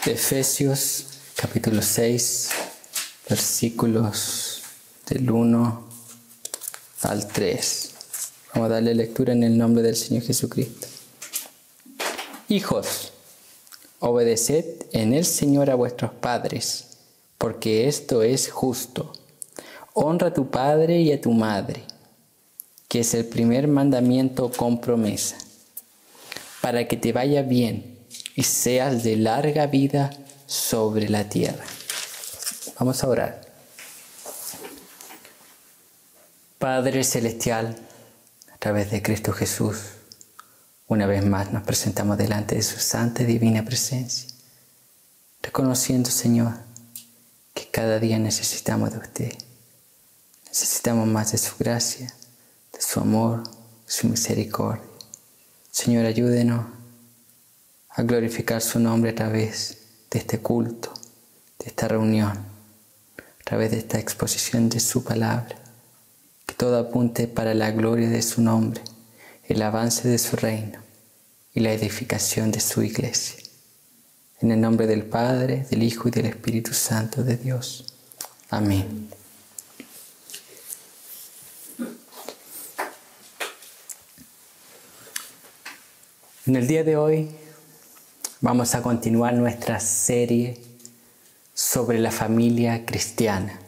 Efesios capítulo 6, versículos del 1 al 3. Vamos a darle lectura en el nombre del Señor Jesucristo. Hijos, obedeced en el Señor a vuestros padres, porque esto es justo. Honra a tu padre y a tu madre, que es el primer mandamiento con promesa, para que te vaya bien y seas de larga vida sobre la tierra. Vamos a orar. Padre Celestial, a través de Cristo Jesús, una vez más nos presentamos delante de su santa y divina presencia, reconociendo, Señor, que cada día necesitamos de usted. Necesitamos más de su gracia, de su amor, de su misericordia. Señor, ayúdenos a glorificar su nombre a través de este culto, de esta reunión, a través de esta exposición de su palabra. Que todo apunte para la gloria de su nombre, el avance de su reino y la edificación de su iglesia. En el nombre del Padre, del Hijo y del Espíritu Santo de Dios. Amén. En el día de hoy vamos a continuar nuestra serie sobre la familia cristiana.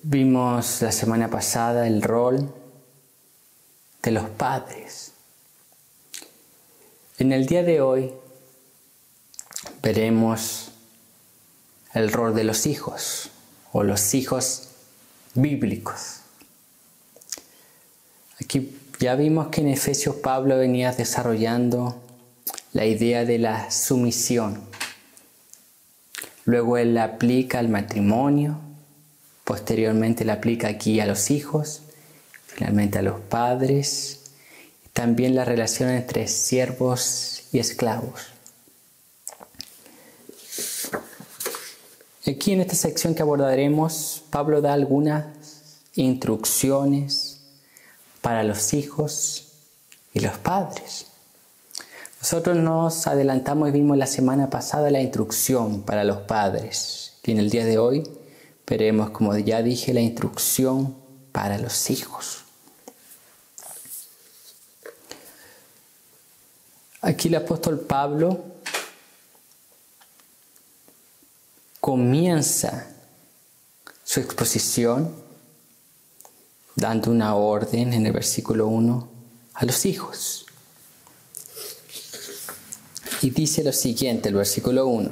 Vimos la semana pasada el rol de los padres. En el día de hoy veremos el rol de los hijos o los hijos bíblicos. Aquí ya vimos que en Efesios Pablo venía desarrollando la idea de la sumisión. Luego él la aplica al matrimonio, posteriormente la aplica aquí a los hijos, finalmente a los padres, y también la relación entre siervos y esclavos. Aquí en esta sección que abordaremos, Pablo da algunas instrucciones para los hijos y los padres. Nosotros nos adelantamos y vimos la semana pasada la instrucción para los padres. Y en el día de hoy veremos, como ya dije, la instrucción para los hijos. Aquí el apóstol Pablo comienza su exposición dando una orden en el versículo 1 a los hijos. Y dice lo siguiente, el versículo 1.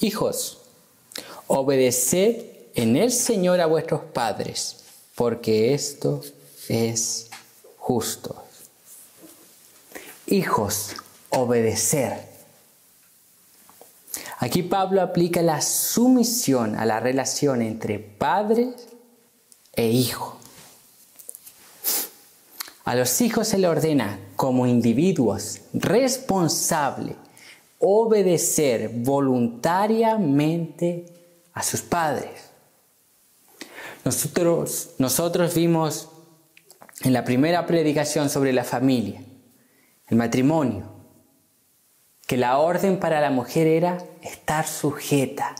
Hijos, obedeced en el Señor a vuestros padres, porque esto es justo. Hijos, obedecer. Aquí Pablo aplica la sumisión a la relación entre padre e hijo. A los hijos se le ordena, como individuos responsables, obedecer voluntariamente a sus padres. Nosotros vimos en la primera predicación sobre la familia, el matrimonio, que la orden para la mujer era estar sujeta.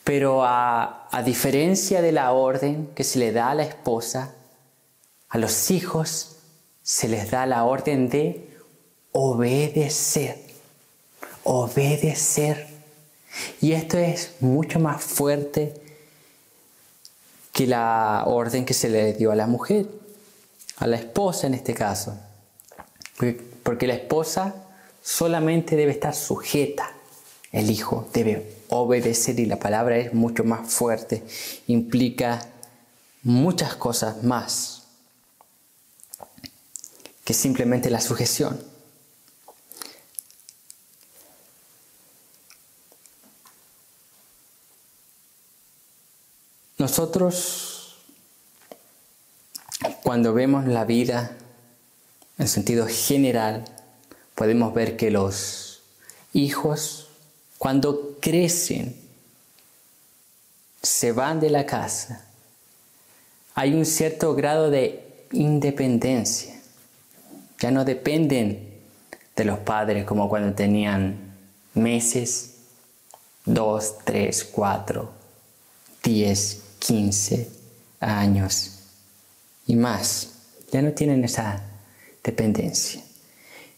Pero a diferencia de la orden que se le da a la esposa, a los hijos se les da la orden de obedecer. Obedecer. Y esto es mucho más fuerte que la orden que se le dio a la mujer, a la esposa en este caso. Porque la esposa solamente debe estar sujeta. El hijo debe obedecer y la palabra es mucho más fuerte. Implica muchas cosas más que simplemente la sujeción. Nosotros, cuando vemos la vida en sentido general, podemos ver que los hijos, cuando crecen, se van de la casa, hay un cierto grado de independencia. Ya no dependen de los padres como cuando tenían meses, 2, 3, 4, 10, 15 años y más. Ya no tienen esa dependencia.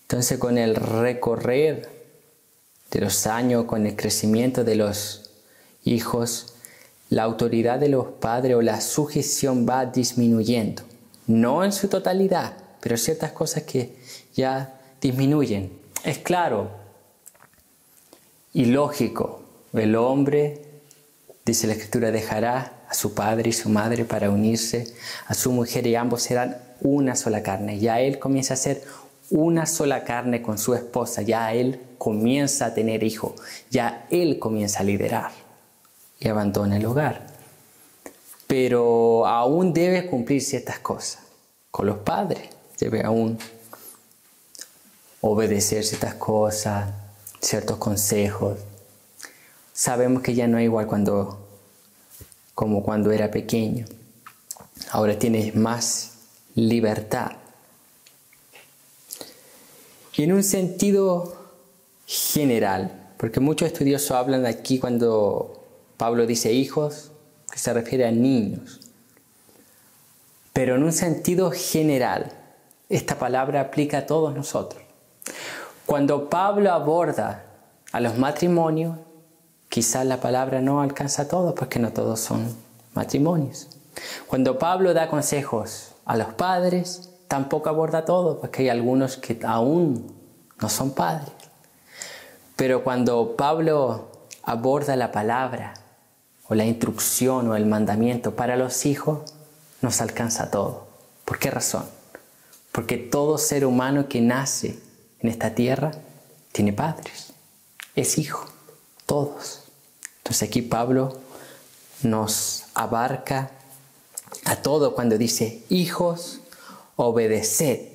Entonces, con el recorrer de los años, con el crecimiento de los hijos, la autoridad de los padres o la sujeción va disminuyendo. No en su totalidad, pero ciertas cosas que ya disminuyen. Es claro y lógico. El hombre, dice la Escritura, dejará a su padre y su madre para unirse a su mujer y ambos serán una sola carne. Ya él comienza a ser una sola carne con su esposa. Ya él comienza a tener hijos. Ya él comienza a liderar y abandona el hogar. Pero aún debe cumplir ciertas cosas con los padres. Debe aún obedecer ciertas cosas, ciertos consejos. Sabemos que ya no es igual como cuando era pequeño. Ahora tienes más libertad. Y en un sentido general, porque muchos estudiosos hablan aquí cuando Pablo dice hijos, que se refiere a niños. Pero en un sentido general, esta palabra aplica a todos nosotros. Cuando Pablo aborda a los matrimonios, quizás la palabra no alcanza a todos, porque no todos son matrimonios. Cuando Pablo da consejos a los padres, tampoco aborda a todos, porque hay algunos que aún no son padres. Pero cuando Pablo aborda la palabra, o la instrucción, o el mandamiento para los hijos, nos alcanza a todos. ¿Por qué razón? Porque todo ser humano que nace en esta tierra tiene padres, es hijo, todos. Entonces aquí Pablo nos abarca a todos cuando dice hijos, obedeced.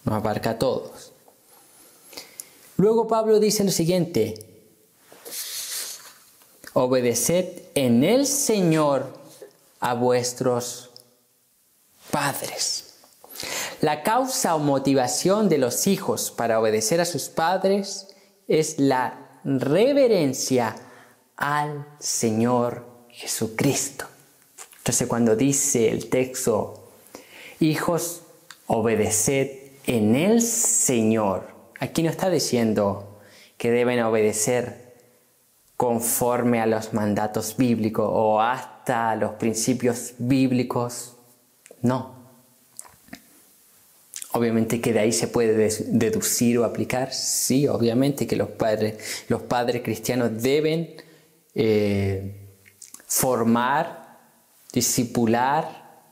Nos abarca a todos. Luego Pablo dice lo siguiente: obedeced en el Señor a vuestros padres. La causa o motivación de los hijos para obedecer a sus padres es la reverencia al Señor Jesucristo. Entonces, cuando dice el texto, hijos, obedeced en el Señor, aquí no está diciendo que deben obedecer conforme a los mandatos bíblicos o hasta los principios bíblicos. No. Obviamente que de ahí se puede deducir o aplicar. Sí, obviamente que los padres cristianos deben formar, discipular,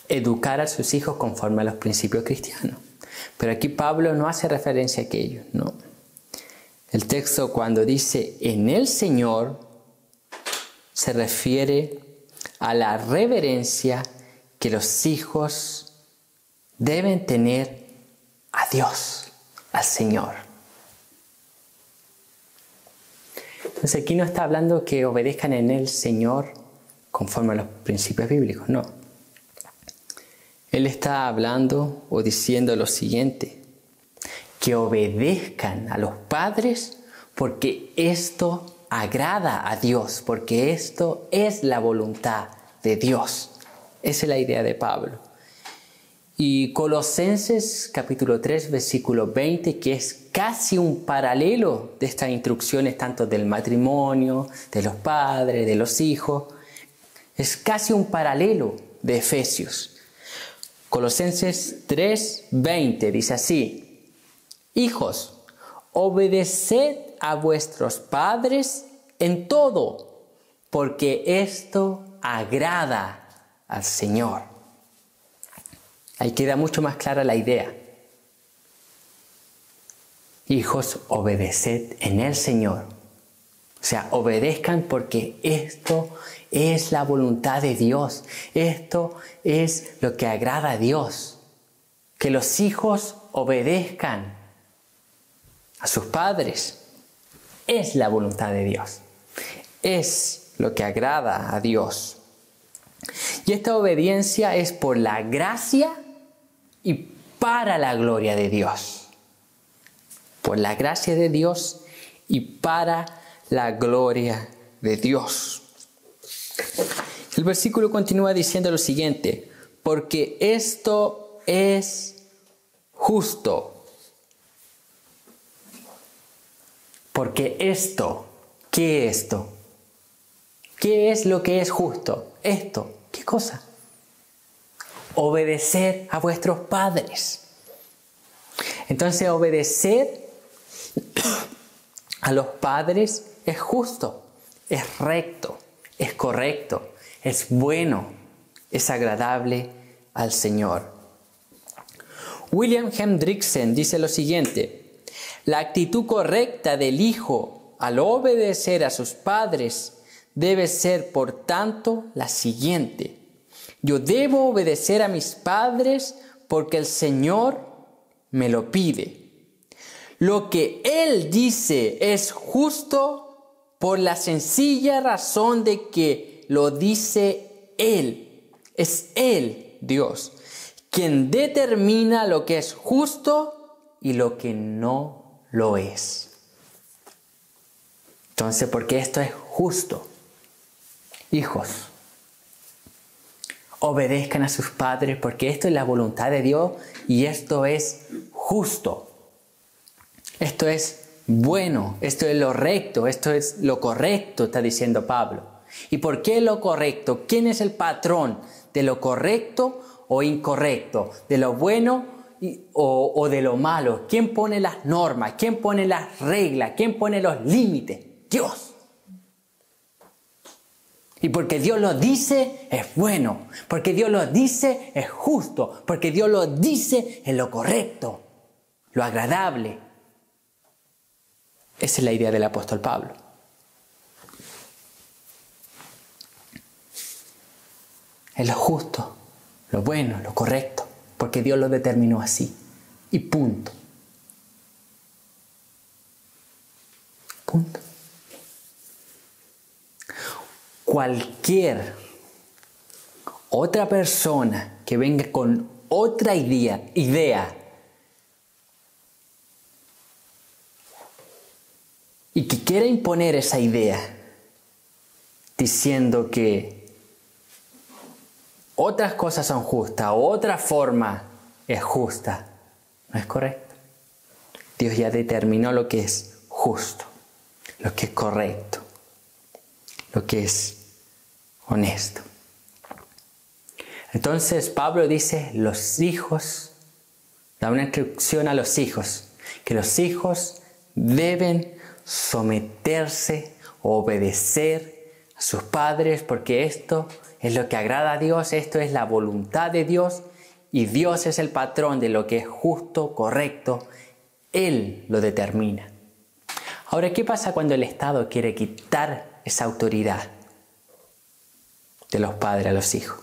educar a sus hijos conforme a los principios cristianos. Pero aquí Pablo no hace referencia a aquello, no. El texto cuando dice en el Señor se refiere a la reverencia que los hijos deben tener a Dios, al Señor. Entonces aquí no está hablando que obedezcan en el Señor conforme a los principios bíblicos, no. Él está hablando o diciendo lo siguiente: que obedezcan a los padres porque esto agrada a Dios, porque esto es la voluntad de Dios. Esa es la idea de Pablo. Y Colosenses capítulo 3 versículo 20, que es casi un paralelo de estas instrucciones tanto del matrimonio, de los padres, de los hijos, es casi un paralelo de Efesios. Colosenses 3, 20 dice así: hijos, obedeced a vuestros padres en todo, porque esto agrada al Señor. Ahí queda mucho más clara la idea. Hijos, obedeced en el Señor. O sea, obedezcan porque esto es la voluntad de Dios. Esto es lo que agrada a Dios. Que los hijos obedezcan a sus padres es la voluntad de Dios. Es lo que agrada a Dios. Y esta obediencia es por la gracia y para la gloria de Dios. por la gracia de Dios y para la gloria de Dios. El versículo continúa diciendo lo siguiente: porque esto es justo. Porque esto, ¿qué es esto? ¿Qué es lo que es justo? Esto, ¿qué cosa? Obedecer a vuestros padres. Entonces, obedecer a los padres es justo, es recto, es correcto, es bueno, es agradable al Señor. William Hendrickson dice lo siguiente: la actitud correcta del hijo al obedecer a sus padres debe ser, por tanto, la siguiente: yo debo obedecer a mis padres porque el Señor me lo pide. Lo que Él dice es justo por la sencilla razón de que lo dice Él. Es Él, Dios, quien determina lo que es justo y lo que no lo es. Entonces, porque esto es justo, hijos, obedezcan a sus padres porque esto es la voluntad de Dios y esto es justo. Esto es bueno, esto es lo recto, esto es lo correcto, está diciendo Pablo. ¿Y por qué lo correcto? ¿Quién es el patrón de lo correcto o incorrecto? ¿De lo bueno o de lo malo? ¿Quién pone las normas? ¿Quién pone las reglas? ¿Quién pone los límites? Dios. Y porque Dios lo dice, es bueno. Porque Dios lo dice, es justo. Porque Dios lo dice, es lo correcto, lo agradable. Esa es la idea del apóstol Pablo. Es lo justo, lo bueno, lo correcto. Porque Dios lo determinó así. Y punto. Punto. Cualquier otra persona que venga con otra idea y que quiera imponer esa idea diciendo que otras cosas son justas o otra forma es justa, no es correcto. Dios ya determinó lo que es justo, lo que es correcto, lo que es honesto. Entonces Pablo dice, los hijos, da una instrucción a los hijos, que los hijos deben someterse o obedecer a sus padres, porque esto es lo que agrada a Dios, esto es la voluntad de Dios, y Dios es el patrón de lo que es justo, correcto, Él lo determina. Ahora, ¿qué pasa cuando el Estado quiere quitar esa autoridad de los padres a los hijos?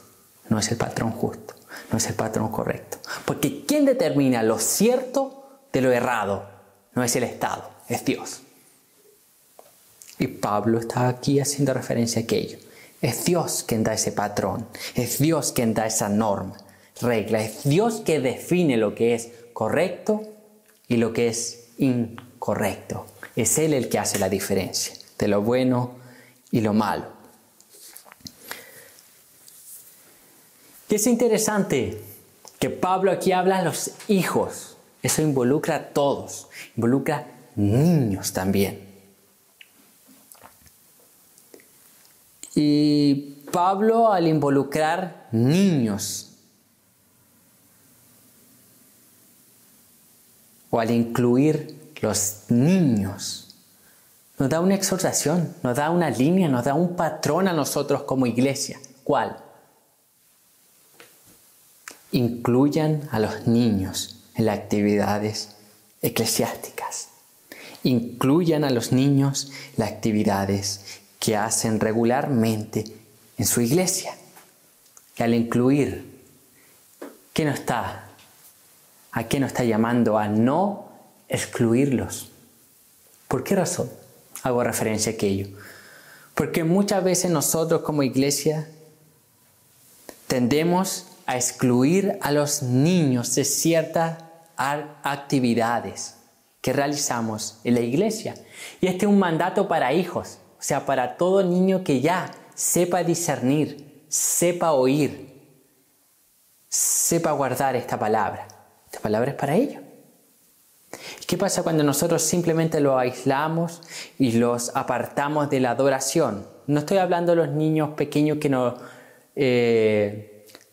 No es el patrón justo, no es el patrón correcto. Porque ¿quién determina lo cierto de lo errado? No es el Estado, es Dios. Y Pablo está aquí haciendo referencia a aquello. Es Dios quien da ese patrón, es Dios quien da esa norma, regla. Es Dios que define lo que es correcto y lo que es incorrecto. Es Él el que hace la diferencia de lo bueno y lo malo. Y es interesante que Pablo aquí habla a los hijos. Eso involucra a todos, involucra niños también. Y Pablo, al involucrar niños o al incluir los niños, nos da una exhortación, nos da una línea, nos da un patrón a nosotros como iglesia. ¿Cuál? Incluyan a los niños en las actividades eclesiásticas. Incluyan a los niños en las actividades que hacen regularmente en su iglesia. Y al incluir, ¿a qué nos está llamando? A no excluirlos. ¿Por qué razón hago referencia a aquello? Porque muchas veces nosotros como iglesia tendemos a excluir a los niños de ciertas actividades. que realizamos en la iglesia. Y este es un mandato para hijos, o sea, para todo niño que ya sepa discernir, sepa oír, sepa guardar esta palabra. Esta palabra es para ellos. ¿Qué pasa cuando nosotros simplemente los aislamos y los apartamos de la adoración? No estoy hablando de los niños pequeños que no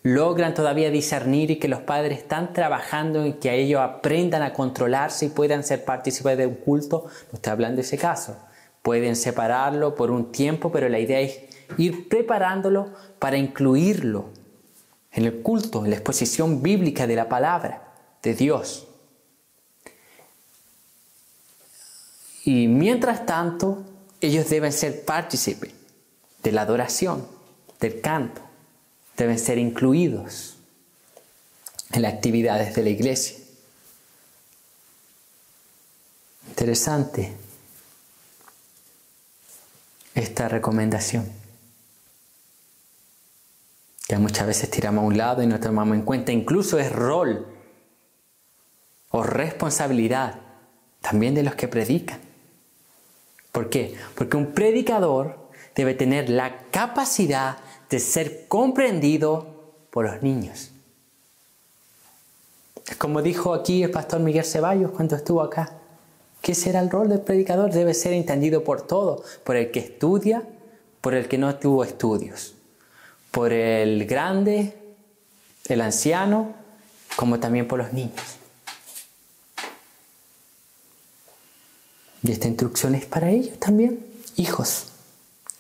logran todavía discernir y que los padres están trabajando en que ellos aprendan a controlarse y puedan ser partícipes de un culto. No estoy hablando de ese caso. Pueden separarlo por un tiempo, pero la idea es ir preparándolo para incluirlo en el culto, en la exposición bíblica de la palabra de Dios. Y mientras tanto, ellos deben ser partícipes de la adoración, del canto. Deben ser incluidos en las actividades de la iglesia. Interesante esta recomendación. Que muchas veces tiramos a un lado y no tomamos en cuenta. Incluso es rol o responsabilidad también de los que predican. ¿Por qué? Porque un predicador debe tener la capacidad de ser comprendido por los niños. Como dijo aquí el pastor Miguel Ceballos cuando estuvo acá, ¿qué será el rol del predicador? Debe ser entendido por todos, por el que estudia, por el que no tuvo estudios, por el grande, el anciano, como también por los niños. Y esta instrucción es para ellos también. Hijos,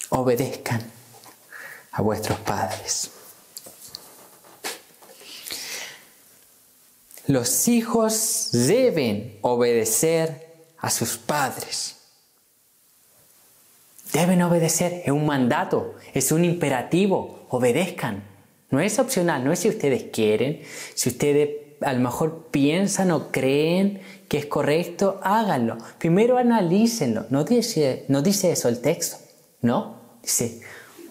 obedezcan a vuestros padres. Los hijos deben obedecer a sus padres. Deben obedecer, es un mandato, es un imperativo, obedezcan. No es opcional, no es si ustedes quieren, si ustedes a lo mejor piensan o creen que es correcto, háganlo. Primero analícenlo, no dice eso el texto, ¿no? Dice,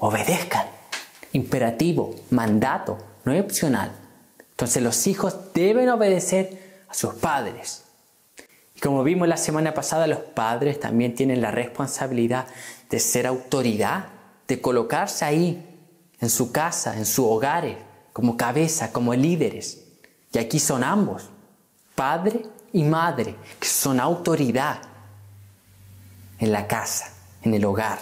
obedezcan, imperativo, mandato, no es opcional. Entonces los hijos deben obedecer a sus padres. Y como vimos la semana pasada, los padres también tienen la responsabilidad de ser autoridad, de colocarse ahí, en su casa, en sus hogares, como cabeza, como líderes. Y aquí son ambos, padre y madre, que son autoridad en la casa, en el hogar.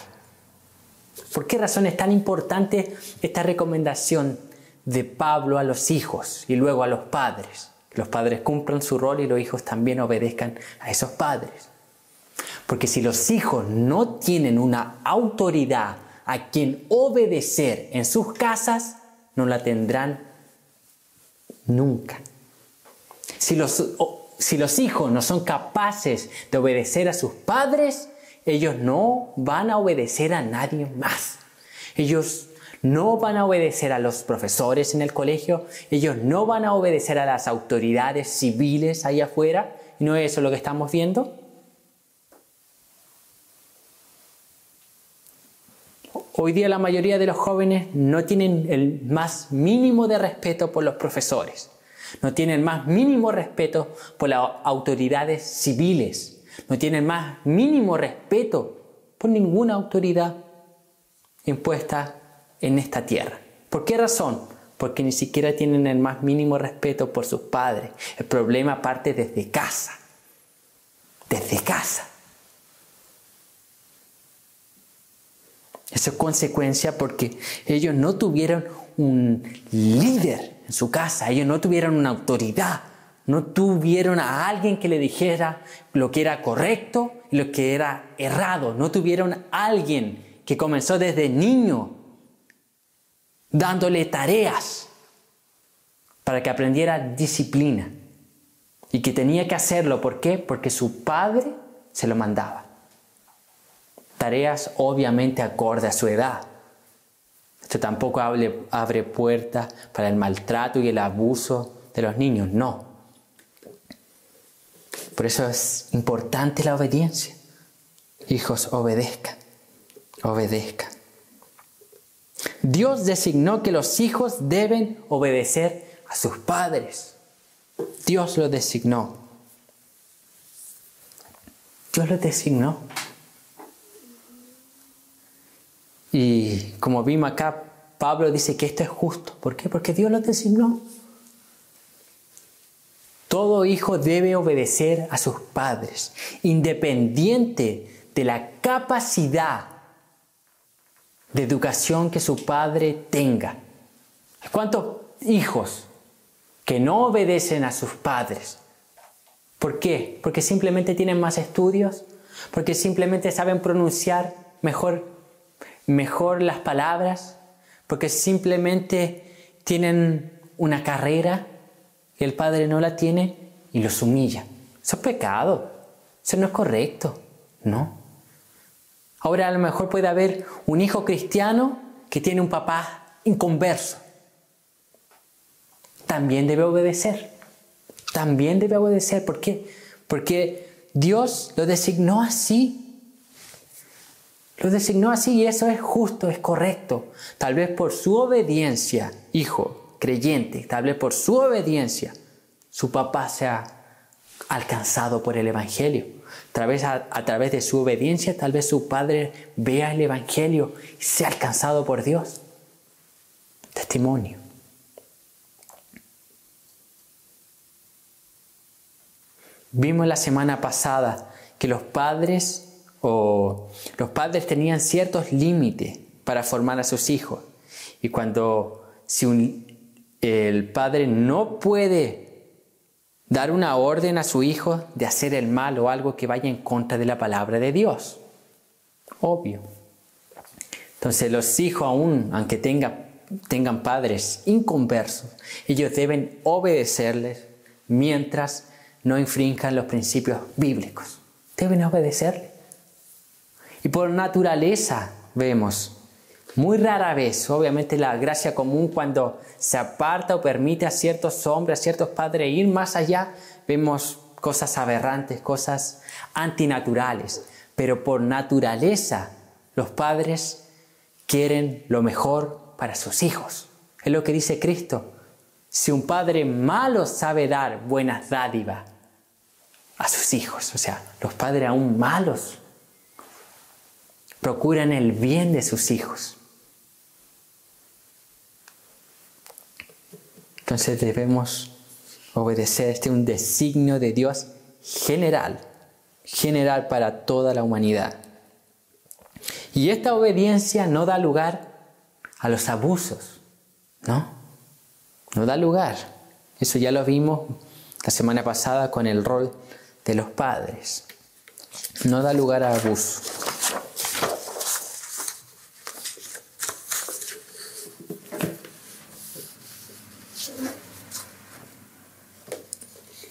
¿Por qué razón es tan importante esta recomendación de Pablo a los hijos y luego a los padres? Que los padres cumplan su rol y los hijos también obedezcan a esos padres. Porque si los hijos no tienen una autoridad a quien obedecer en sus casas, no la tendrán nunca. Si los hijos no son capaces de obedecer a sus padres, ellos no van a obedecer a nadie más. Ellos no van a obedecer a los profesores en el colegio, ellos no van a obedecer a las autoridades civiles ahí afuera. ¿Y no es eso lo que estamos viendo? Hoy día la mayoría de los jóvenes no tienen el más mínimo de respeto por los profesores. No tienen el más mínimo respeto por las autoridades civiles. No tienen el más mínimo respeto por ninguna autoridad impuesta en esta tierra. ¿Por qué razón? Porque ni siquiera tienen el más mínimo respeto por sus padres. El problema parte desde casa. Desde casa. Eso es consecuencia porque ellos no tuvieron un líder en su casa. Ellos no tuvieron una autoridad. No tuvieron a alguien que le dijera lo que era correcto y lo que era errado. No tuvieron a alguien que comenzó desde niño dándole tareas para que aprendiera disciplina. Y que tenía que hacerlo. ¿Por qué? Porque su padre se lo mandaba. Tareas obviamente acorde a su edad. Esto tampoco abre puertas para el maltrato y el abuso de los niños. No. Por eso es importante la obediencia. Hijos, obedezcan. Obedezcan. Dios designó que los hijos deben obedecer a sus padres. Dios lo designó. Dios los designó. Y como vimos acá, Pablo dice que esto es justo. ¿Por qué? Porque Dios los designó. Todo hijo debe obedecer a sus padres, independiente de la capacidad de educación que su padre tenga. ¿Cuántos hijos que no obedecen a sus padres? ¿Por qué? Porque simplemente tienen más estudios, porque simplemente saben pronunciar mejor las palabras, porque simplemente tienen una carrera y el padre no la tiene y los humilla. Eso es pecado. Eso no es correcto. No. Ahora a lo mejor puede haber un hijo cristiano que tiene un papá inconverso. También debe obedecer. También debe obedecer. ¿Por qué? Porque Dios lo designó así. Lo designó así y eso es justo, es correcto. Tal vez por su obediencia, hijo creyente, tal vez por su obediencia, su papá sea alcanzado por el Evangelio. A través de su obediencia, tal vez su padre vea el Evangelio y sea alcanzado por Dios. Testimonio. Vimos la semana pasada que los padres tenían ciertos límites para formar a sus hijos. Y si el padre no puede dar una orden a su hijo de hacer el mal o algo que vaya en contra de la palabra de Dios. Obvio. Entonces los hijos aunque tengan padres inconversos, ellos deben obedecerles mientras no infrinjan los principios bíblicos. Deben obedecerle. Y por naturaleza vemos, muy rara vez, obviamente la gracia común cuando se aparta o permite a ciertos hombres, a ciertos padres ir más allá, vemos cosas aberrantes, cosas antinaturales. Pero por naturaleza los padres quieren lo mejor para sus hijos. Es lo que dice Cristo. Si un padre malo sabe dar buenas dádivas a sus hijos, o sea, los padres aún malos procuran el bien de sus hijos. Entonces debemos obedecer. Este es un designio de Dios general para toda la humanidad. Y esta obediencia no da lugar a los abusos, ¿no? No da lugar. Eso ya lo vimos la semana pasada con el rol de los padres. No da lugar a abuso.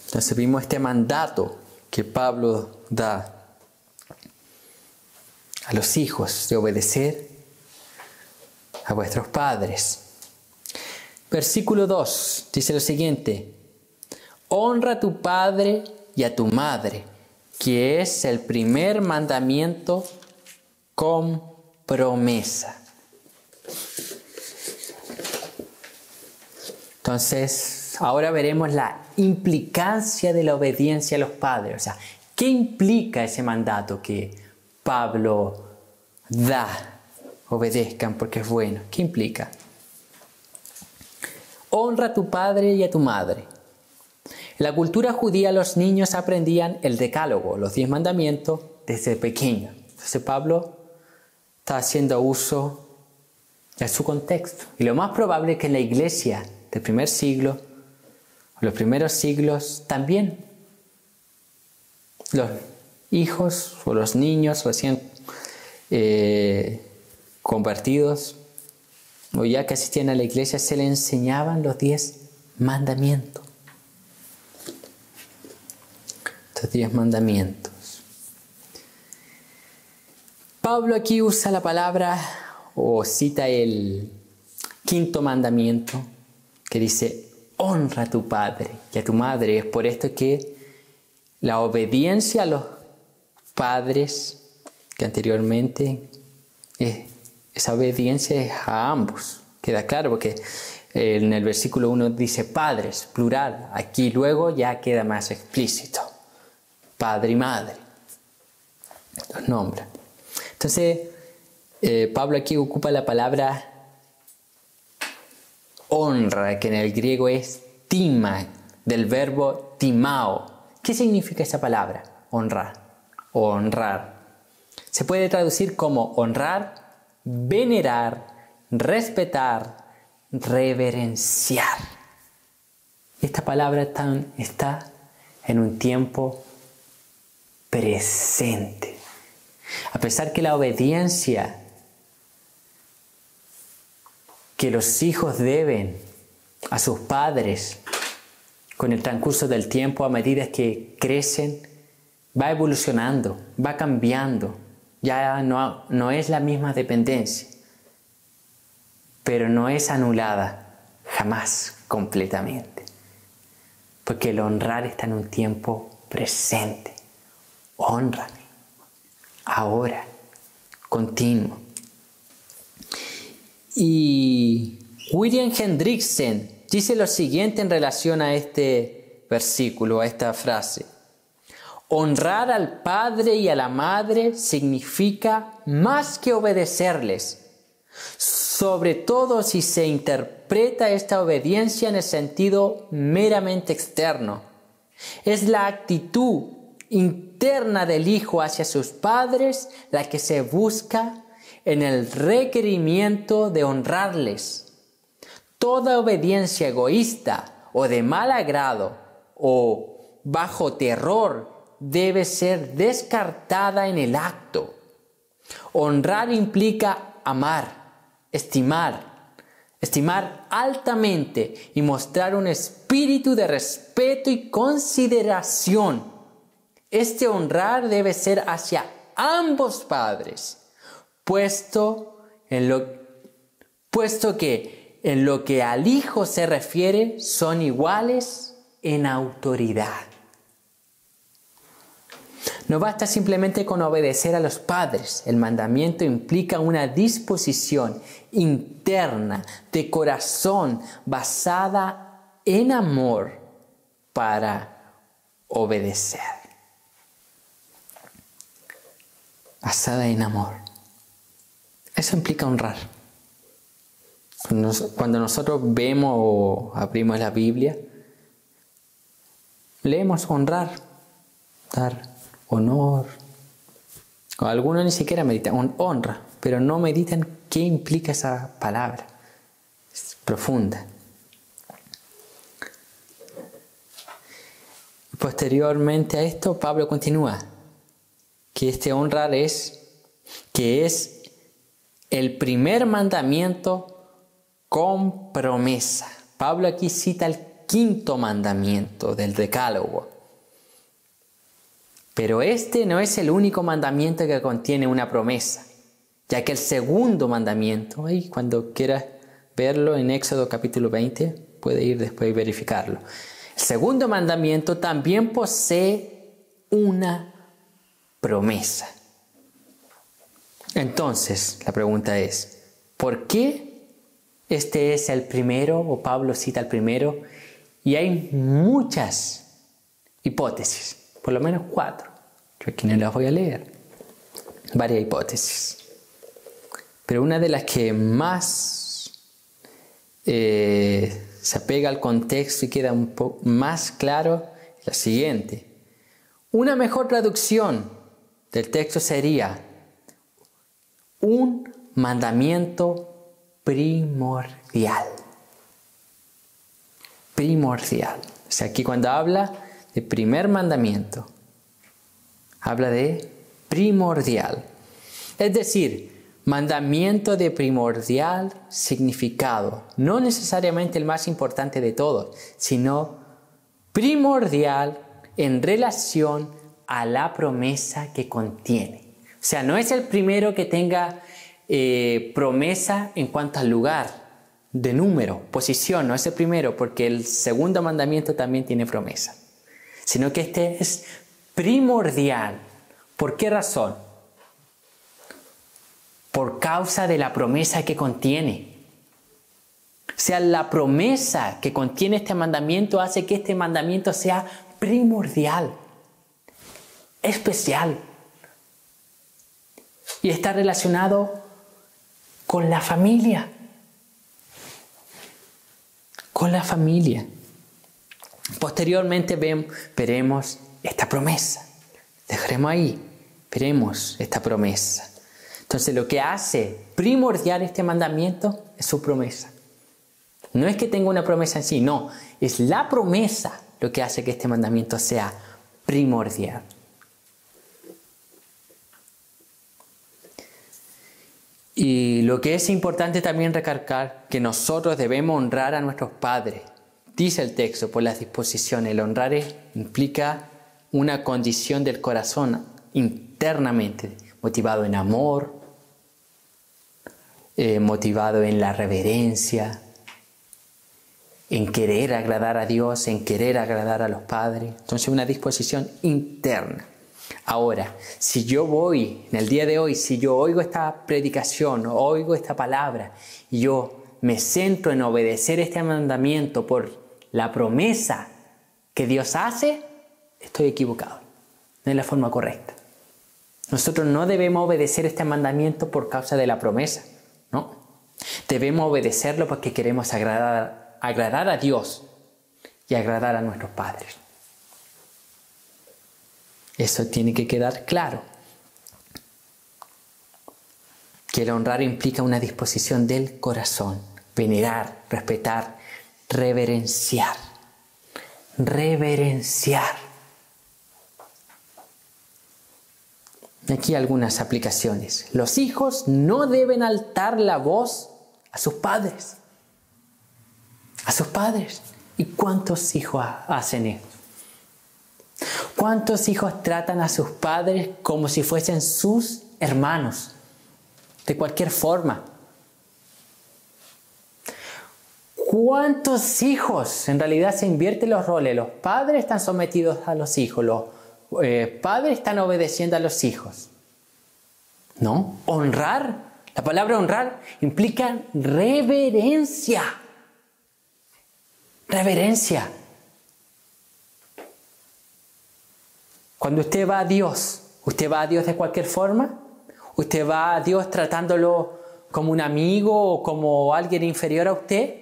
Entonces vimos este mandato que Pablo da a los hijos de obedecer a vuestros padres. Versículo 2 dice lo siguiente: honra a tu padre y a tu madre, que es el primer mandamiento con promesa. Entonces, ahora veremos la implicancia de la obediencia a los padres. O sea, ¿qué implica ese mandato que Pablo da? Obedezcan porque es bueno. ¿Qué implica? Honra a tu padre y a tu madre. En la cultura judía los niños aprendían el decálogo, los 10 mandamientos, desde pequeños. Entonces Pablo está haciendo uso de su contexto. Y lo más probable es que en la iglesia del primer siglo, los primeros siglos, también los hijos o los niños recién convertidos o ya que asistían a la iglesia, se les enseñaban los 10 mandamientos. Estos 10 mandamientos. Pablo aquí usa la palabra o cita el 5.º mandamiento que dice: honra a tu padre y a tu madre. Es por esto que la obediencia a los padres, que anteriormente esa obediencia es a ambos. Queda claro porque en el versículo 1 dice padres, plural. Aquí luego ya queda más explícito. Padre y madre. Los nombra. Entonces, Pablo aquí ocupa la palabra honra, que en el griego es tima, del verbo timao. ¿Qué significa esa palabra? Honrar o honrar. Se puede traducir como honrar, venerar, respetar, reverenciar. Esta palabra está en un tiempo presente. A pesar que la obediencia que los hijos deben a sus padres con el transcurso del tiempo, a medida que crecen, va evolucionando, va cambiando. Ya no es la misma dependencia, pero no es anulada jamás completamente. Porque el honrar está en un tiempo presente. Hónrame, ahora, continuo. Y William Hendrickson dice lo siguiente en relación a este versículo, a esta frase. Honrar al padre y a la madre significa más que obedecerles, sobre todo si se interpreta esta obediencia en el sentido meramente externo. Es la actitud interna del hijo hacia sus padres la que se busca en el requerimiento de honrarles. Toda obediencia egoísta o de mal agrado o bajo terror debe ser descartada en el acto. Honrar implica amar, estimar altamente y mostrar un espíritu de respeto y consideración. Este honrar debe ser hacia ambos padres, puesto que en lo que al hijo se refiere son iguales en autoridad. No basta simplemente con obedecer a los padres. El mandamiento implica una disposición interna de corazón basada en amor para obedecer. Basada en amor. Eso implica honrar. Cuando nosotros vemos o abrimos la Biblia, leemos honrar, dar honor. O algunos ni siquiera meditan honra, pero no meditan qué implica esa palabra. Es profunda. Posteriormente a esto, Pablo continúa que este honrar es el primer mandamiento con promesa. Pablo aquí cita el quinto mandamiento del Decálogo. Pero este no es el único mandamiento que contiene una promesa, ya que el segundo mandamiento, ahí cuando quieras verlo en Éxodo capítulo 20, puede ir después y verificarlo. El segundo mandamiento también posee una promesa. Entonces, la pregunta es, ¿por qué este es el primero, o Pablo cita el primero? Y hay muchas hipótesis. Por lo menos 4. Yo aquí no las voy a leer. Varias hipótesis. Pero una de las que más se apega al contexto y queda un poco más claro es la siguiente. Una mejor traducción del texto sería un mandamiento primordial. Primordial. O sea, aquí cuando habla de primer mandamiento, habla de primordial. Es decir, mandamiento de primordial significado. No necesariamente el más importante de todos, sino primordial en relación a la promesa que contiene. O sea, no es el primero que tenga promesa en cuanto al lugar, de número, posición. No es el primero, porque el segundo mandamiento también tiene promesa. Sino que este es primordial. ¿Por qué razón? Por causa de la promesa que contiene. O sea, la promesa que contiene este mandamiento hace que este mandamiento sea primordial, especial. Y está relacionado con la familia. Con la familia. Posteriormente veremos esta promesa. Dejaremos ahí. Veremos esta promesa. Entonces lo que hace primordial este mandamiento es su promesa. No es que tenga una promesa en sí, no. Es la promesa lo que hace que este mandamiento sea primordial. Y lo que es importante también recalcar, que nosotros debemos honrar a nuestros padres. Dice el texto, por las disposiciones. El honrar implica una condición del corazón internamente, motivado en amor, motivado en la reverencia, en querer agradar a Dios, en querer agradar a los padres. Entonces una disposición interna. Ahora, si yo voy, en el día de hoy, si yo oigo esta predicación, oigo esta palabra, y yo me centro en obedecer este mandamiento por la promesa que Dios hace, estoy equivocado. No es la forma correcta. Nosotros no debemos obedecer este mandamiento por causa de la promesa, ¿no? Debemos obedecerlo porque queremos agradar a Dios y agradar a nuestros padres. Eso tiene que quedar claro. Que el honrar implica una disposición del corazón. Venerar, respetar, reverenciar. Reverenciar. Aquí algunas aplicaciones. Los hijos no deben alzar la voz a sus padres. A sus padres. ¿Y cuántos hijos hacen esto? ¿Cuántos hijos tratan a sus padres como si fuesen sus hermanos? De cualquier forma. ¿Cuántos hijos? En realidad se invierten los roles. Los padres están sometidos a los hijos. Los padres están obedeciendo a los hijos. ¿No? Honrar. La palabra honrar implica reverencia. Reverencia. Cuando usted va a Dios de cualquier forma. Usted va a Dios tratándolo como un amigo o como alguien inferior a usted.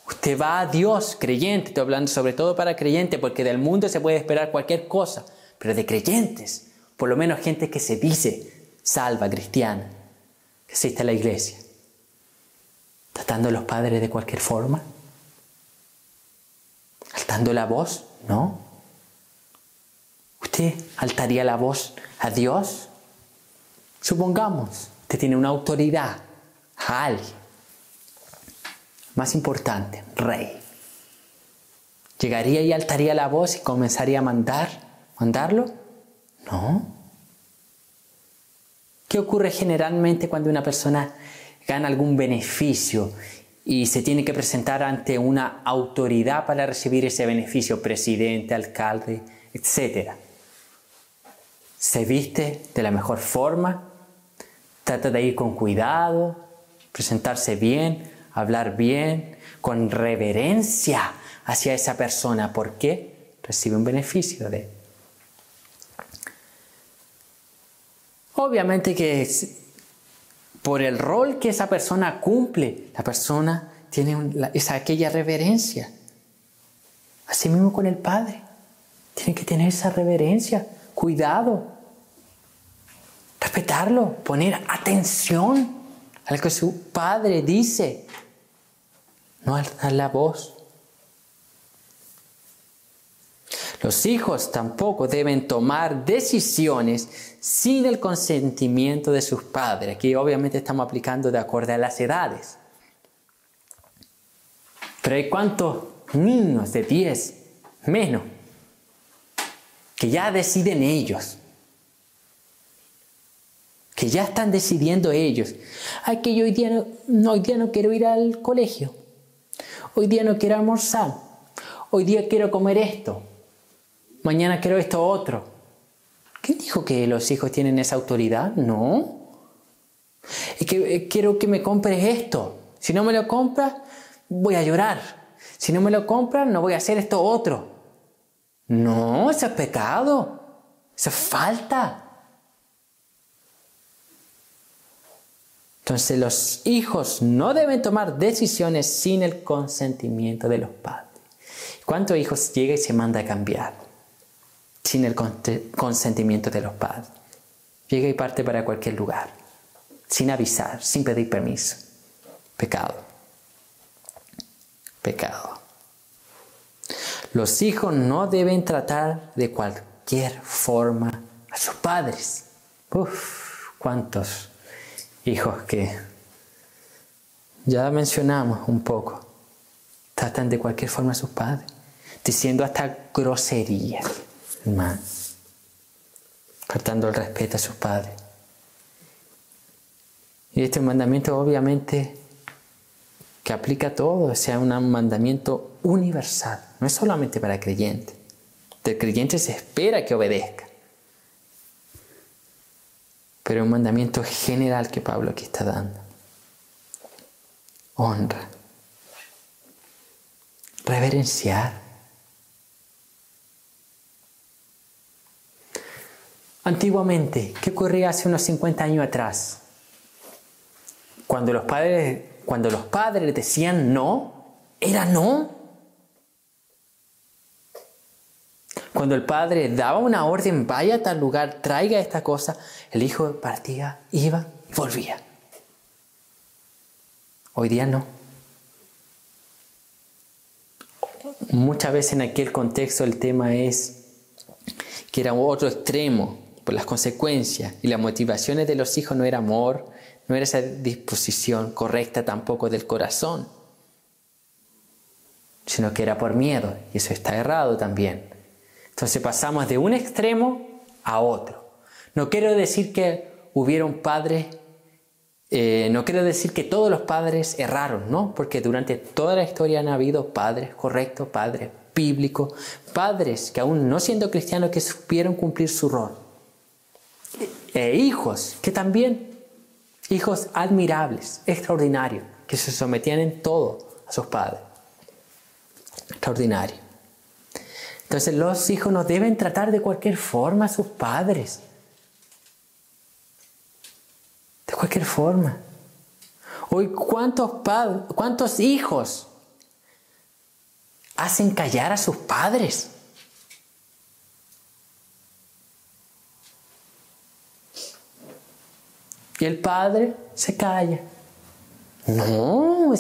Usted va a Dios creyente, estoy hablando sobre todo para creyentes, porque del mundo se puede esperar cualquier cosa, pero de creyentes, por lo menos gente que se dice salva, cristiana, que asiste a la iglesia. ¿Tratando a los padres de cualquier forma? ¿Alzando la voz? No. ¿Usted alzaría la voz a Dios? Supongamos, usted tiene una autoridad a alguien. Más importante, rey. ¿Llegaría y alzaría la voz y comenzaría a mandarlo? No. ¿Qué ocurre generalmente cuando una persona gana algún beneficio y se tiene que presentar ante una autoridad para recibir ese beneficio? Presidente, alcalde, etc. Se viste de la mejor forma, trata de ir con cuidado, presentarse bien, hablar bien, con reverencia hacia esa persona. ¿Por qué? Recibe un beneficio de él. Obviamente que por el rol que esa persona cumple, la persona tiene aquella reverencia. Así mismo con el Padre. Tiene que tener esa reverencia, cuidado, respetarlo, poner atención a lo que su Padre dice. No alzar la voz. Los hijos tampoco deben tomar decisiones sin el consentimiento de sus padres. Aquí obviamente estamos aplicando de acuerdo a las edades. Pero hay cuántos niños de 10, menos, que ya deciden ellos. Que ya están decidiendo ellos. Ay, que yo hoy día no quiero ir al colegio. Hoy día no quiero almorzar. Hoy día quiero comer esto. Mañana quiero esto otro. ¿Quién dijo que los hijos tienen esa autoridad? No. Es que quiero que me compres esto. Si no me lo compras, voy a llorar. Si no me lo compras, no voy a hacer esto otro. No, eso es pecado. Eso es falta. Entonces los hijos no deben tomar decisiones sin el consentimiento de los padres. ¿Cuántos hijos llega y se manda a cambiar sin el consentimiento de los padres? Llega y parte para cualquier lugar, sin avisar, sin pedir permiso. Pecado. Pecado. Los hijos no deben tratar de cualquier forma a sus padres. ¿Cuántos hijos que ya mencionamos un poco tratan de cualquier forma a sus padres, diciendo hasta groserías, hermano, faltando el respeto a sus padres? Y este mandamiento obviamente que aplica a todo, o sea, un mandamiento universal, no es solamente para creyentes. Del creyente se espera que obedezca, pero es un mandamiento general que Pablo aquí está dando. Honra, reverenciar. Antiguamente, ¿qué ocurría hace unos 50 años atrás? Cuando los padres decían no, era no. Cuando el padre daba una orden, vaya a tal lugar, traiga esta cosa, el hijo partía, iba y volvía. Hoy día no. Muchas veces en aquel contexto el tema es que era otro extremo por las consecuencias y las motivaciones de los hijos no era amor, no era esa disposición correcta tampoco del corazón, sino que era por miedo, y eso está errado también. Entonces pasamos de un extremo a otro. No quiero decir que hubieron padres, no quiero decir que todos los padres erraron, ¿no? Porque durante toda la historia han habido padres correctos, padres bíblicos, padres que aún no siendo cristianos que supieron cumplir su rol. Hijos que también, hijos admirables, extraordinarios, que se sometían en todo a sus padres. Extraordinario. Entonces los hijos no deben tratar de cualquier forma a sus padres. De cualquier forma. Hoy, ¿cuántos hijos hacen callar a sus padres? Y el padre se calla. No,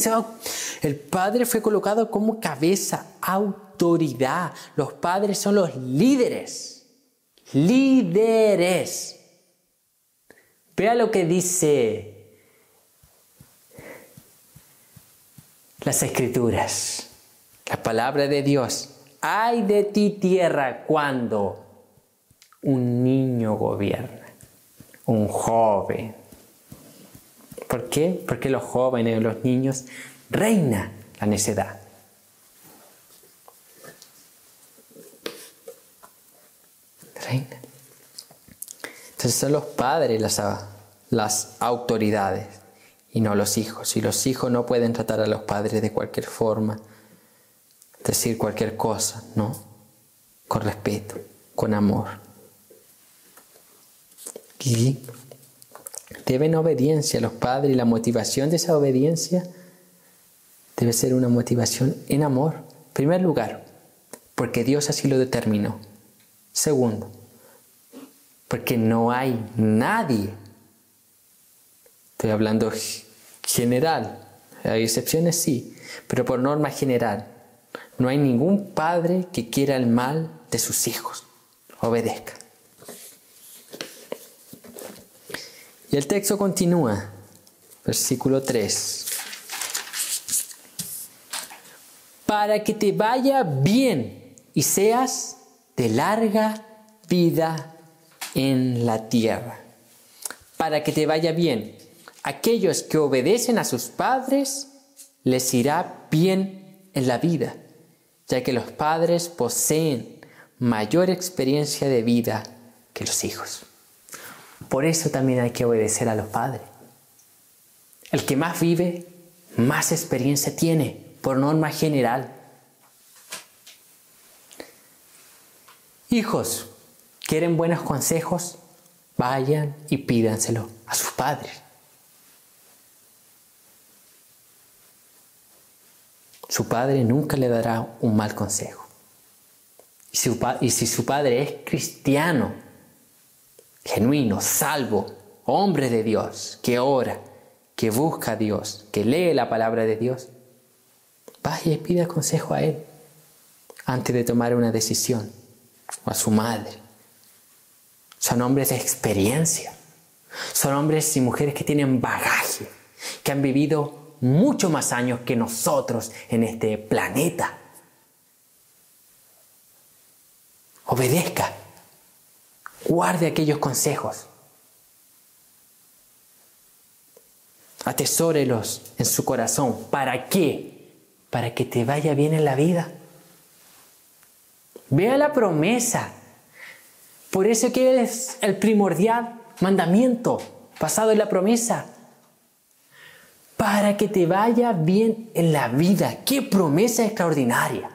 el padre fue colocado como cabeza, autoridad. Los padres son los líderes. Líderes. Vea lo que dice las Escrituras, la palabra de Dios. Ay de ti, tierra, cuando un niño gobierna, un joven. ¿Por qué? Porque los jóvenes, los niños, reina la necedad. Reina. Entonces son los padres las autoridades y no los hijos. Y los hijos no pueden tratar a los padres de cualquier forma, decir cualquier cosa, ¿no? Con respeto, con amor. Y deben obediencia a los padres y la motivación de esa obediencia debe ser una motivación en amor. En primer lugar, porque Dios así lo determinó. Segundo, porque no hay nadie, estoy hablando general, hay excepciones sí, pero por norma general, no hay ningún padre que quiera el mal de sus hijos. Obedezca. Y el texto continúa, versículo 3. Para que te vaya bien y seas de larga vida en la tierra. Para que te vaya bien. Aquellos que obedecen a sus padres, les irá bien en la vida, ya que los padres poseen mayor experiencia de vida que los hijos. Por eso también hay que obedecer a los padres. El que más vive, más experiencia tiene, por norma general. Hijos, ¿quieren buenos consejos? Vayan y pídanselo a sus padres. su padre nunca le dará un mal consejo. Y si su padre es cristiano, genuino, salvo, hombre de Dios, que ora, que busca a Dios, que lee la palabra de Dios, vaya y pida consejo a él antes de tomar una decisión, o a su madre. Son hombres de experiencia, son hombres y mujeres que tienen bagaje, que han vivido mucho más años que nosotros en este planeta. Obedezca, guarde aquellos consejos, atesórelos en su corazón. ¿Para qué? Para que te vaya bien en la vida. Vea la promesa. Por eso que es el primordial mandamiento basado en la promesa. Para que te vaya bien en la vida. ¡Qué promesa extraordinaria!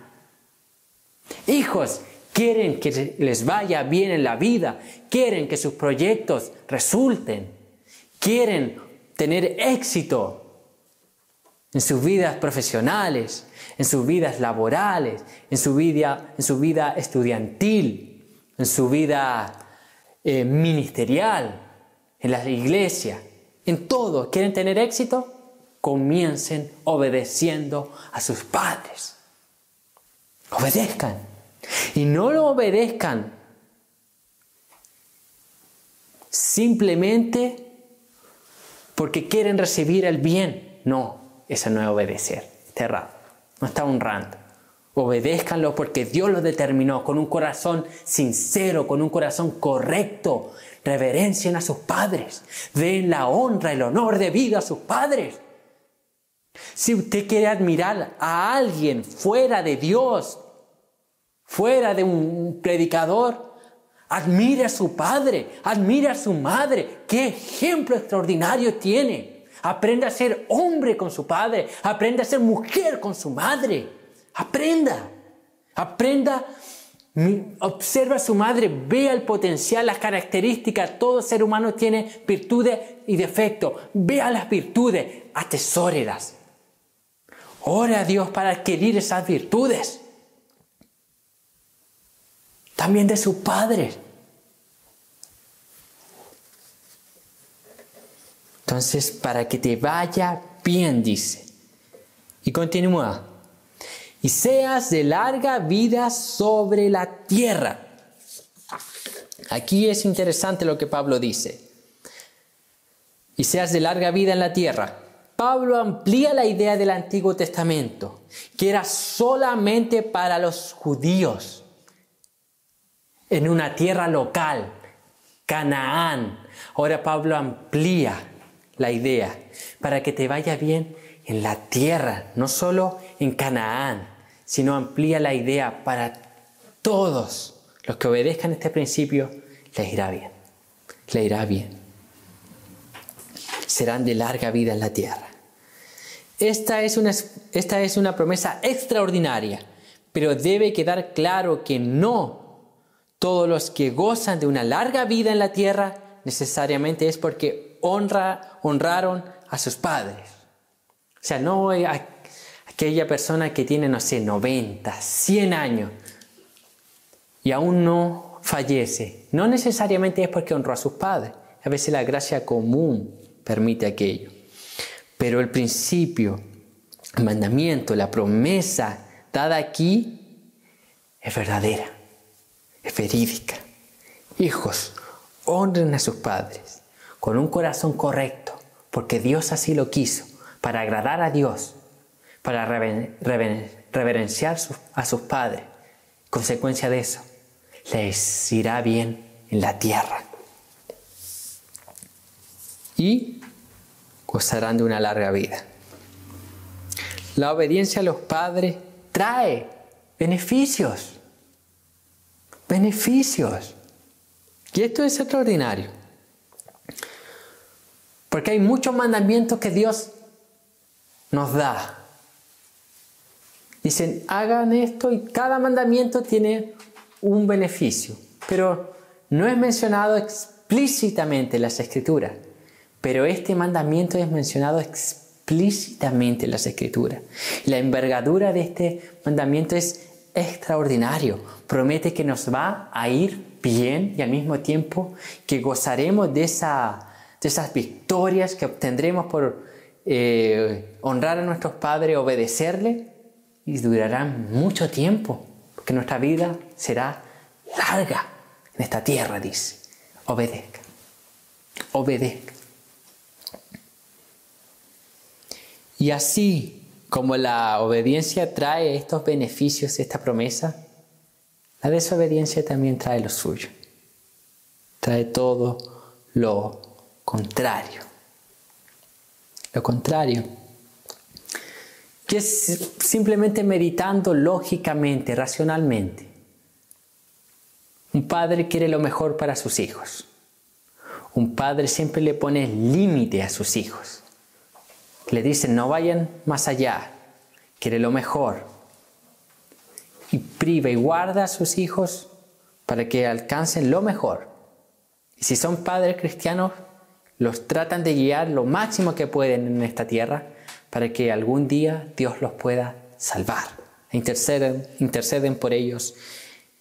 Hijos, quieren que les vaya bien en la vida. Quieren que sus proyectos resulten. Quieren tener éxito en sus vidas profesionales, en sus vidas laborales, en su vida estudiantil, en su vida ministerial, en la iglesia, en todo. ¿Quieren tener éxito? Comiencen obedeciendo a sus padres. Obedezcan. Y no lo obedezcan simplemente porque quieren recibir el bien. No, eso no es obedecer. Está errado. No está honrando. Obedézcanlo porque Dios lo determinó con un corazón sincero, con un corazón correcto. Reverencien a sus padres. Den la honra, el honor debido a sus padres. Si usted quiere admirar a alguien fuera de Dios, fuera de un predicador, admire a su padre, admire a su madre. ¡Qué ejemplo extraordinario tiene! Aprenda a ser hombre con su padre, aprenda a ser mujer con su madre. Aprenda, observa a su madre, vea el potencial, las características. Todo ser humano tiene virtudes y defectos. Vea las virtudes, atesórelas. Ora a Dios para adquirir esas virtudes. También de sus padres. Entonces, para que te vaya bien, dice. Y continúa. Y seas de larga vida sobre la tierra. Aquí es interesante lo que Pablo dice. Y seas de larga vida en la tierra. Pablo amplía la idea del Antiguo Testamento, que era solamente para los judíos, en una tierra local, Canaán. Ahora Pablo amplía la idea para que te vaya bien en la tierra, no solo en Canaán, sino amplía la idea para todos los que obedezcan este principio. Les irá bien, les irá bien. Serán de larga vida en la tierra. Esta es una promesa extraordinaria, pero debe quedar claro que no todos los que gozan de una larga vida en la tierra necesariamente es porque honraron a sus padres. O sea, no aquella persona que tiene, 90, 100 años y aún no fallece. No necesariamente es porque honró a sus padres. A veces la gracia común permite aquello. Pero el principio, el mandamiento, la promesa dada aquí es verdadera, es verídica. Hijos, honren a sus padres con un corazón correcto, porque Dios así lo quiso, para agradar a Dios, para reverenciar a sus padres. Consecuencia de eso, les irá bien en la tierra. Y gozarán de una larga vida. La obediencia a los padres trae beneficios. Beneficios. Y esto es extraordinario. Porque hay muchos mandamientos que Dios nos da. Dicen, hagan esto, y cada mandamiento tiene un beneficio. Pero no es mencionado explícitamente en las Escrituras. Pero este mandamiento es mencionado explícitamente explícitamente en las Escrituras. La envergadura de este mandamiento es extraordinario. Promete que nos va a ir bien y al mismo tiempo que gozaremos de esas victorias que obtendremos por honrar a nuestros padres, obedecerle, y durarán mucho tiempo, porque nuestra vida será larga en esta tierra, dice. Obedezca. Obedezca. Y así como la obediencia trae estos beneficios, esta promesa, la desobediencia también trae lo suyo. Trae todo lo contrario. Lo contrario. Que es simplemente meditando lógicamente, racionalmente. Un padre quiere lo mejor para sus hijos. Un padre siempre le pone límite a sus hijos. Le dice, no vayan más allá. Quiere lo mejor. Y priva y guarda a sus hijos para que alcancen lo mejor. Y si son padres cristianos, los tratan de guiar lo máximo que pueden en esta tierra para que algún día Dios los pueda salvar. E interceden por ellos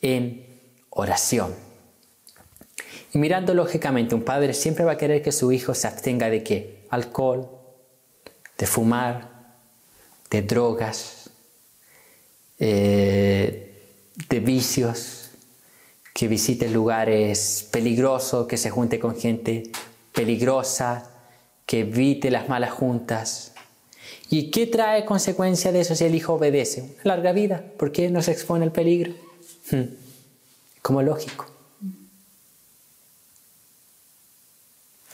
en oración. Y mirando lógicamente, un padre siempre va a querer que su hijo se abstenga de ¿qué? Alcohol, de fumar, de drogas, de vicios, que visite lugares peligrosos, que se junte con gente peligrosa, que evite las malas juntas. ¿Y qué trae consecuencia de eso si el hijo obedece? Una larga vida. ¿Por qué no se expone al peligro? Como lógico.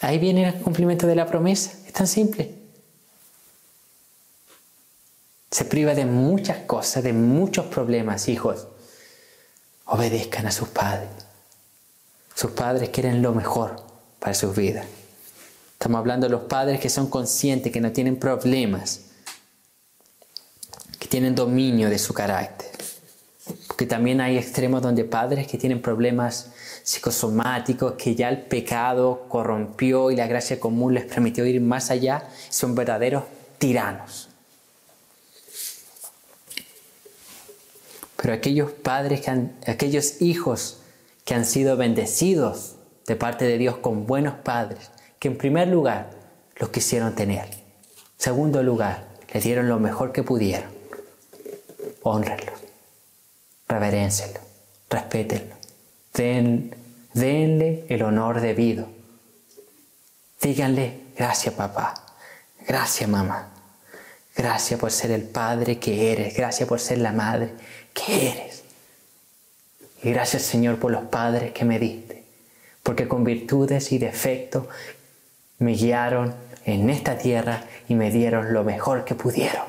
Ahí viene el cumplimiento de la promesa. Es tan simple. Se priva de muchas cosas, de muchos problemas, hijos. Obedezcan a sus padres. Sus padres quieren lo mejor para sus vidas. Estamos hablando de los padres que son conscientes, que no tienen problemas, que tienen dominio de su carácter. Porque también hay extremos donde padres que tienen problemas psicosomáticos, que ya el pecado corrompió y la gracia común les permitió ir más allá, son verdaderos tiranos. Pero aquellos hijos que han sido bendecidos de parte de Dios con buenos padres, que en primer lugar los quisieron tener. En segundo lugar, les dieron lo mejor que pudieron. Hónrenlos, reveréncienlo, respétenlo, denle el honor debido. Díganle, gracias papá, gracias mamá, gracias por ser el padre que eres, gracias por ser la madre que eres. Y gracias Señor por los padres que me diste, porque con virtudes y defectos me guiaron en esta tierra y me dieron lo mejor que pudieron.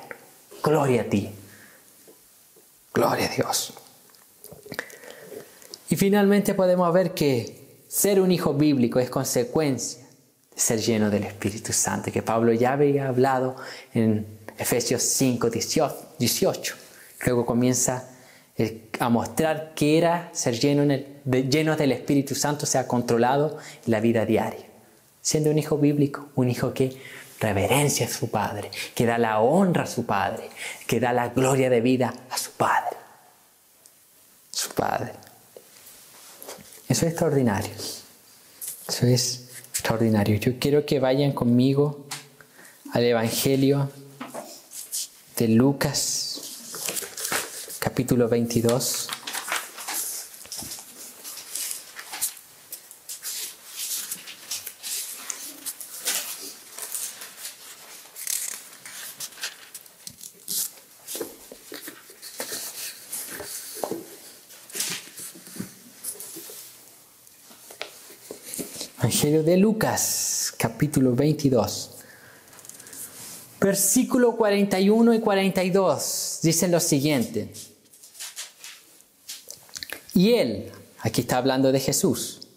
Gloria a ti. Gloria a Dios. Y finalmente podemos ver que ser un hijo bíblico es consecuencia de ser lleno del Espíritu Santo, que Pablo ya había hablado en Efesios 5, 18. Luego comienza a mostrar que era ser llenos del Espíritu Santo, sea controlado en la vida diaria. Siendo un hijo bíblico, un hijo que reverencia a su padre, que da la honra a su padre, que da la gloria de vida a su padre. Su padre. Eso es extraordinario. Eso es extraordinario. Yo quiero que vayan conmigo al Evangelio de Lucas, capítulo 22. Evangelio de Lucas, capítulo 22. Versículo 41 y 42 dicen lo siguiente. Y él, aquí está hablando de Jesús,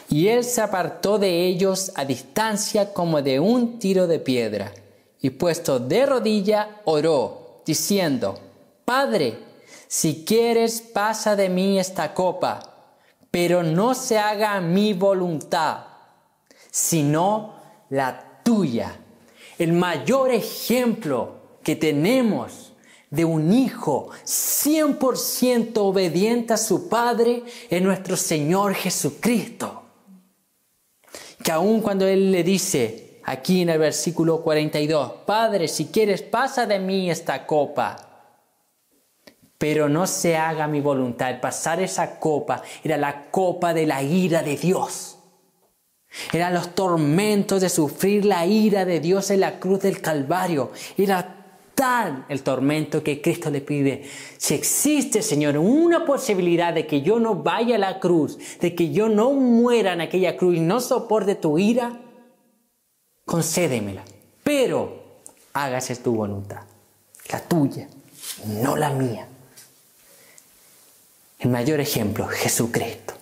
y él se apartó de ellos a distancia como de un tiro de piedra, y puesto de rodilla oró, diciendo, Padre, si quieres pasa de mí esta copa, pero no se haga mi voluntad, sino la tuya. el mayor ejemplo que tenemos de un hijo 100% obediente a su Padre es nuestro Señor Jesucristo. Que aun cuando Él le dice aquí en el versículo 42, Padre, si quieres, pasa de mí esta copa, pero no se haga mi voluntad. Pasar esa copa era la copa de la ira de Dios. Eran los tormentos de sufrir la ira de Dios en la cruz del Calvario. Era tal el tormento que Cristo le pide: si existe, Señor, una posibilidad de que yo no vaya a la cruz, de que yo no muera en aquella cruz y no soporte tu ira, concédemela. Pero hágase tu voluntad, la tuya, no la mía. El mayor ejemplo, Jesucristo.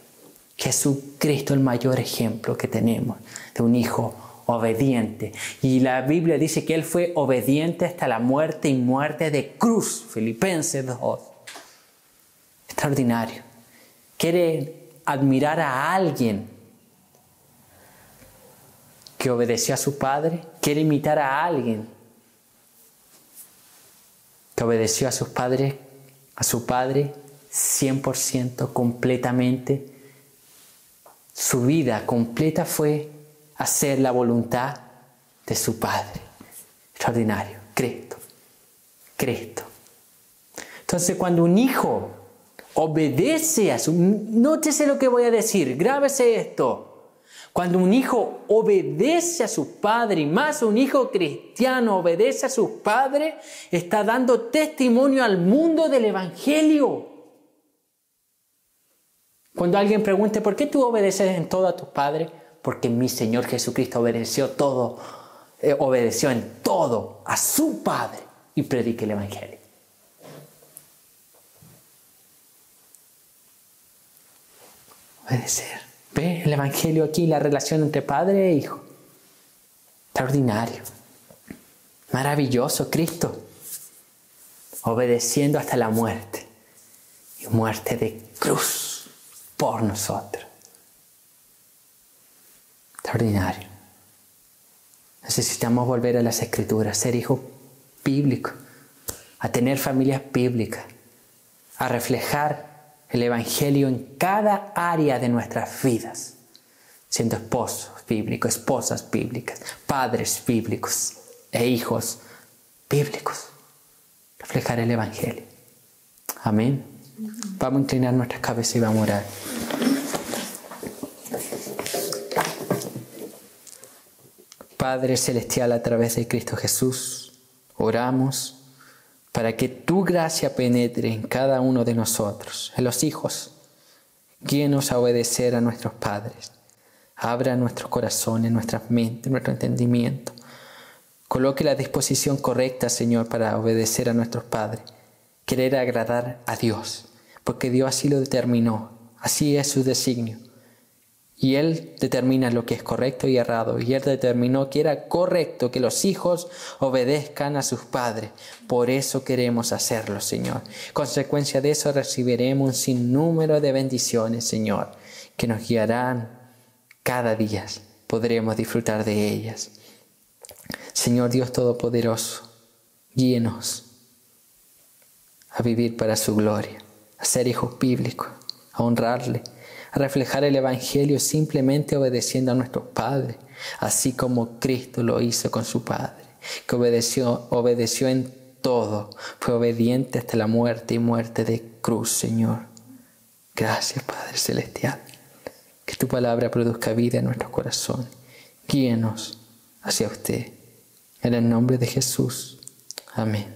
Jesucristo, el mayor ejemplo que tenemos de un hijo obediente. Y la Biblia dice que Él fue obediente hasta la muerte y muerte de cruz. Filipenses 2. Extraordinario. ¿Quiere admirar a alguien que obedeció a su Padre? ¿Quiere imitar a alguien que obedeció a su Padre 100%, completamente? Su vida completa fue hacer la voluntad de su Padre. Extraordinario. Cristo. Entonces, cuando un hijo obedece a su... Nótese lo que voy a decir, grábese esto. Cuando un hijo obedece a su padre, y más un hijo cristiano obedece a su padre, está dando testimonio al mundo del Evangelio. Cuando alguien pregunte, ¿por qué tú obedeces en todo a tu padre? Porque mi Señor Jesucristo obedeció en todo a su Padre y predique el Evangelio. Obedecer. ¿Ve el Evangelio aquí, la relación entre padre e hijo? Extraordinario. Maravilloso, Cristo. Obedeciendo hasta la muerte. Y muerte de cruz por nosotros. Extraordinario. Necesitamos volver a las Escrituras, ser hijos bíblicos, a tener familias bíblicas, a reflejar el Evangelio en cada área de nuestras vidas, siendo esposos bíblicos, esposas bíblicas, padres bíblicos e hijos bíblicos. Reflejar el Evangelio. Amén. Vamos a inclinar nuestras cabezas y vamos a orar. Padre Celestial, a través de Cristo Jesús, oramos para que tu gracia penetre en cada uno de nosotros, en los hijos. Guíenos a obedecer a nuestros padres. Abra nuestros corazones, nuestras mentes, nuestro entendimiento. Coloque la disposición correcta, Señor, para obedecer a nuestros padres. Querer agradar a Dios, porque Dios así lo determinó. Así es su designio. Y Él determina lo que es correcto y errado. Y Él determinó que era correcto que los hijos obedezcan a sus padres. Por eso queremos hacerlo, Señor. Consecuencia de eso recibiremos un sinnúmero de bendiciones, Señor, que nos guiarán cada día. Podremos disfrutar de ellas. Señor Dios Todopoderoso, guíenos a vivir para su gloria, a ser hijos bíblicos, a honrarle, a reflejar el Evangelio simplemente obedeciendo a nuestros padres, así como Cristo lo hizo con su Padre, que obedeció en todo, fue obediente hasta la muerte y muerte de cruz, Señor. Gracias, Padre Celestial, que tu palabra produzca vida en nuestros corazones. Guíenos hacia usted, en el nombre de Jesús. Amén.